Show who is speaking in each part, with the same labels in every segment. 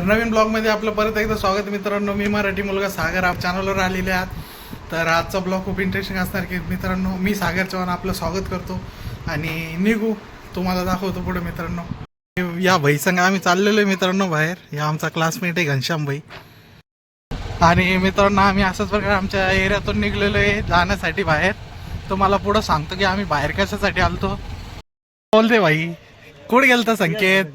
Speaker 1: नवीन ब्लॉगमध्ये आपलं परत एकदा स्वागत मित्रांनो. मी मराठी मुलगा सागर आप चॅनलवर आलेले आहात. तर आजचा ब्लॉग खूप इंटरेस्टिंग असणार की मित्रांनो. मी सागर चव्हाण आपलं स्वागत करतो आणि निघू तुम्हाला दाखवतो पुढे मित्रांनो. या भाई संग आम्ही चाललेलो आहे मित्रांनो बाहेर. या आमचा क्लासमेट आहे घनश्याम भाई. आणि मित्रांनो आम्ही असंच प्रकारे आमच्या एरियातून निघलेलो आहे जाण्यासाठी बाहेर. तुम्हाला पुढं सांगतो की आम्ही बाहेर कशासाठी आलतो. बोलते भाई कुठे गेलता संकेत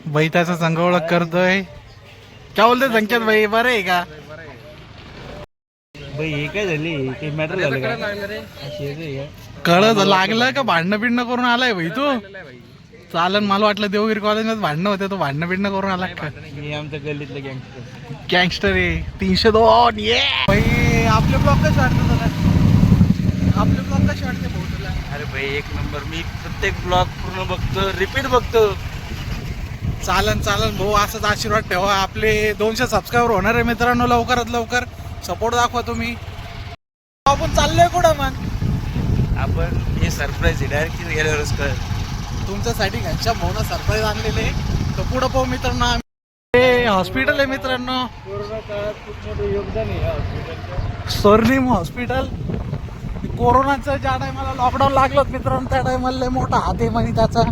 Speaker 1: भाई त्याचा संघ ओळख करतोय. काय बोलतोय संकेत भाई बरं आहे का
Speaker 2: भाई हे काय झाली ते मॅटर झालं
Speaker 1: कळत लागलं का भांडणं बिडणं करून आलाय भाई तू. चालन मला वाटलं देवगिरी कॉलेजमध्ये भांडणं होते तो भांडणं बिडणं करून आला का.
Speaker 2: मी आमच्या गल्लीतलं गँगस्टर
Speaker 1: गँगस्टर आहे 302 ये भाई. आपले ब्लॉग कसे वाटते तुला आपले ब्लॉग कसे वाटते भाऊ तुला.
Speaker 2: अरे भाई एक नंबर. मी प्रत्येक ब्लॉग पूर्ण बघतो रिपीट बघतो.
Speaker 1: चालन भाऊ असंच आशीर्वाद ठेवा. आपले 200 सबस्क्रायबर होणार आहे मित्रांनो लवकरात लवकर. सपोर्ट दाखवा तुम्ही. आपण चाललोय कुठं मग
Speaker 2: आपण हे सरप्राईज आहे डायरेक्ट गेल्यावरच कळ.
Speaker 1: तुमच्यासाठी घनश्याम भाऊना सरप्राईज आणलेले. तर पुढं पाहू मित्रांनो. हे हॉस्पिटल आहे मित्रांनो.
Speaker 2: कोरोना काळात खूप मोठं योगदान आहे हॉस्पिटलचं.
Speaker 1: स्वर्णिम हॉस्पिटल. कोरोनाचं ज्या टायमाला लॉकडाऊन लागलं मित्रांनो त्या टायमाला मोठा हात आहे म्हणे त्याचा.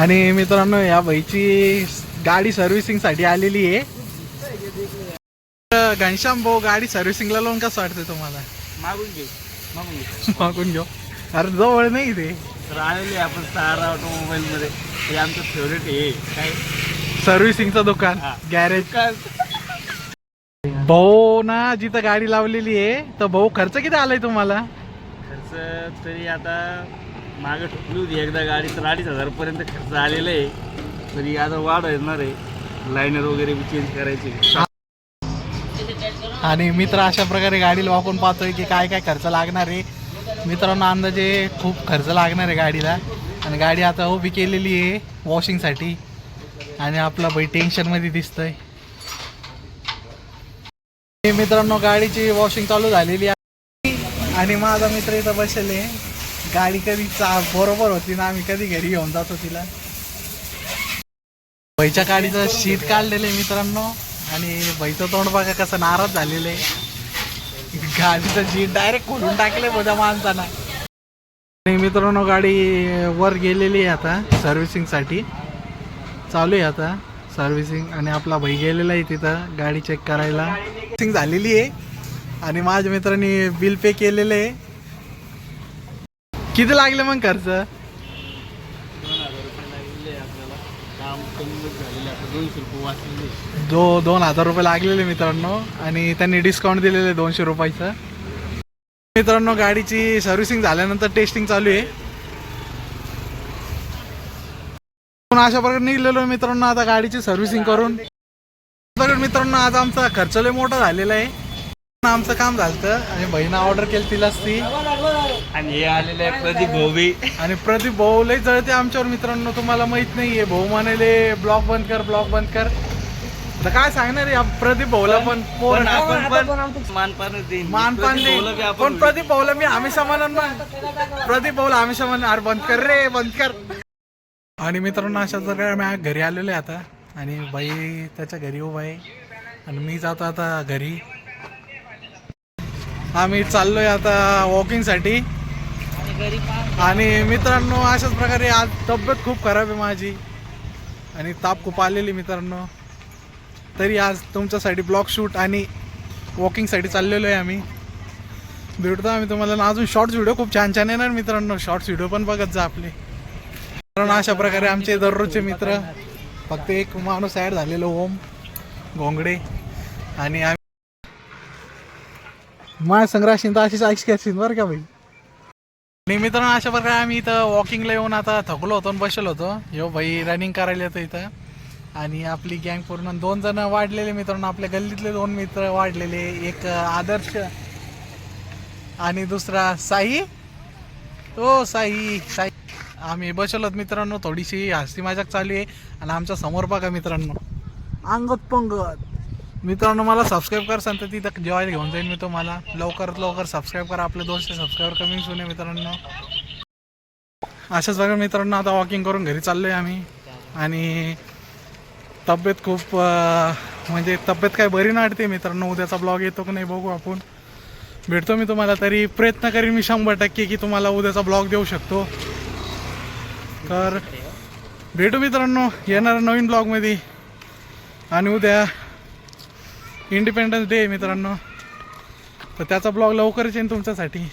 Speaker 1: आणि मित्रांनो या भाईची गाडी सर्व्हिसिंग साठी आलेली आहे. घनश्याम भाऊ गाडी सर्व्हिसिंगला लावून कसं वाटतंय तुम्हाला. मागून घेऊ अरे जवळ नाही ते.
Speaker 2: तर आलेले आपण स्टार ऑटोमोबाईल मध्ये. हे आमचं फेवरेट आहे काय
Speaker 1: सर्व्हिसिंगचं दुकान गॅरेज. भाऊ ना जिथं गाडी लावलेली आहे तर भाऊ खर्च किती आलाय तुम्हाला.
Speaker 2: खर्च तरी आता मागे ठोकली होती एकदा गाडी तर 2,500 पर्यंत खर्च आलेला आहे. तरी आता वाढ येणार आहे. लायनर वगैरे चेंज करायचे.
Speaker 1: आणि मित्र अशा प्रकारे गाडीला वापरून पाहतोय की काय काय खर्च लागणार आहे. मित्रांनो अंदाजे खूप खर्च लागणार आहे गाडीला. आणि गाडी आता उभी केलेली आहे वॉशिंगसाठी. आणि आपला भाई टेन्शनमध्ये दिसतोय. मित्रांनो गाडीची वॉशिंग चालू झालेली आहे. आणि माझा मित्र इथं बसले. गाडी कधी बरोबर होती ना आम्ही कधी घरी घेऊन जातो तिला. भाईच्या गाडीचं शीट काढलेलं आहे मित्रांनो. आणि भाईचं तोंड बघा कसं नाराज झालेलं आहे. गाडीचं शीट डायरेक्ट खोलून टाकले त्या माणसानं. आणि मित्रांनो गाडी वर गेलेली आहे आता सर्व्हिसिंगसाठी. चालू आहे आता सर्व्हिसिंग. आणि आपला भाई गेलेला आहे तिथं गाडी चेक करायला. सर्व्हिसिंग झालेली आहे. आणि माझ्या मित्रांनी बिल पे केलेलं आहे. किती लागले मग खर्च.
Speaker 2: 2,000 रुपये लागलेले आपल्याला. काम कमी झालेले आता 200 रुपये वाचलेले.
Speaker 1: 2,000 रुपये लागलेले मित्रांनो. आणि त्यांनी डिस्काउंट दिलेले 200 रुपयाचं. मित्रांनो गाडीची सर्व्हिसिंग झाल्यानंतर टेस्टिंग चालू आहे. अशा प्रकारे निघलेलो मित्रांनो आता गाडीची सर्व्हिसिंग करून. मित्रांनो आज आमचा खर्च लय मोठा झालेला आहे. आमचं काम झालं आणि बहिणा ऑर्डर केली तिलाच ती.
Speaker 2: आणि हे आलेले आहे प्रदीप भाऊ.
Speaker 1: आणि प्रदीप भाऊ लय जळते आमच्यावर मित्रांनो. तुम्हाला माहित नाहीये भाऊ म्हणाले ब्लॉग बंद कर ब्लॉग बंद कर. तर काय सांगणार आहे प्रदीप भाऊला पण
Speaker 2: मानपान
Speaker 1: देईन. पण प्रदीप भाऊला मी हमेशा म्हणून प्रदीप भाऊला हमेशा म्हणून अरे बंद कर रे बंद कर. आणि मित्रांनो अशा जर मी घरी आलेलो आहे आता. आणि बाई त्याच्या घरी उभा आहे. आणि मी जातो आता घरी. आम्ही चाललोय आता वॉकिंगसाठी. आणि मित्रांनो अशाच प्रकारे आज तब्येत खूप खराब आहे माझी. आणि ताप खूप आलेली मित्रांनो. तरी आज तुमच्यासाठी ब्लॉग शूट आणि वॉकिंगसाठी चाललेलो आहे आम्ही. भेटतो आम्ही तुम्हाला अजून शॉर्ट्स व्हिडिओ खूप छान छान येणार मित्रांनो. शॉर्ट्स व्हिडिओ पण बघत जा आपले. कारण अशा प्रकारे आमचे दररोजचे मित्र. फक्त एक माणूस ॲड झालेलो ओम घोंगडे. आणि आम्ही माझ्या संग्रहाशी तर अशीच ऐकशी असतील बरं का भाई. आणि मित्रांनो अशा प्रकारे आम्ही इथं वॉकिंगला येऊन आता थकलो होतो आणि बसलो होतो. यो भाई रनिंग करायला येतो इथं. आणि आपली गँग पूर्ण 2 जण वाढलेले मित्रांनो. आपल्या गल्लीतले 2 मित्र वाढलेले. एक आदर्श आणि दुसरा साई. ओ साई साई. आम्ही बसलोत मित्रांनो. थोडीशी हस्ती मजाक चालू आहे. आणि आमच्या समोर बघा मित्रांनो अंगत पंगत. मित्रांनो मला सबस्क्राईब कर सांगतो तिथं जेवायला घेऊन जाईल मी तुम्हाला. लवकरात लवकर सबस्क्राईब करा. आपले 200 सबस्क्राईबर कमी होणे मित्रांनो. अशाच बघा मित्रांनो, आता वॉकिंग करून घरी चाललो आहे आम्ही. आणि तब्येत खूप म्हणजे तब्येत काय बरी नाही वाटते मित्रांनो. उद्याचा ब्लॉग येतो की नाही बघू आपण. भेटतो मी तुम्हाला, तरी प्रयत्न करीन मी 100% की तुम्हाला उद्याचा ब्लॉग देऊ शकतो. तर भेटू मित्रांनो येणाऱ्या नवीन ब्लॉगमध्ये. आणि उद्या इंडिपेंडन्स डे आहे मित्रांनो, तर त्याचा ब्लॉग लवकरच येईन तुमच्यासाठी.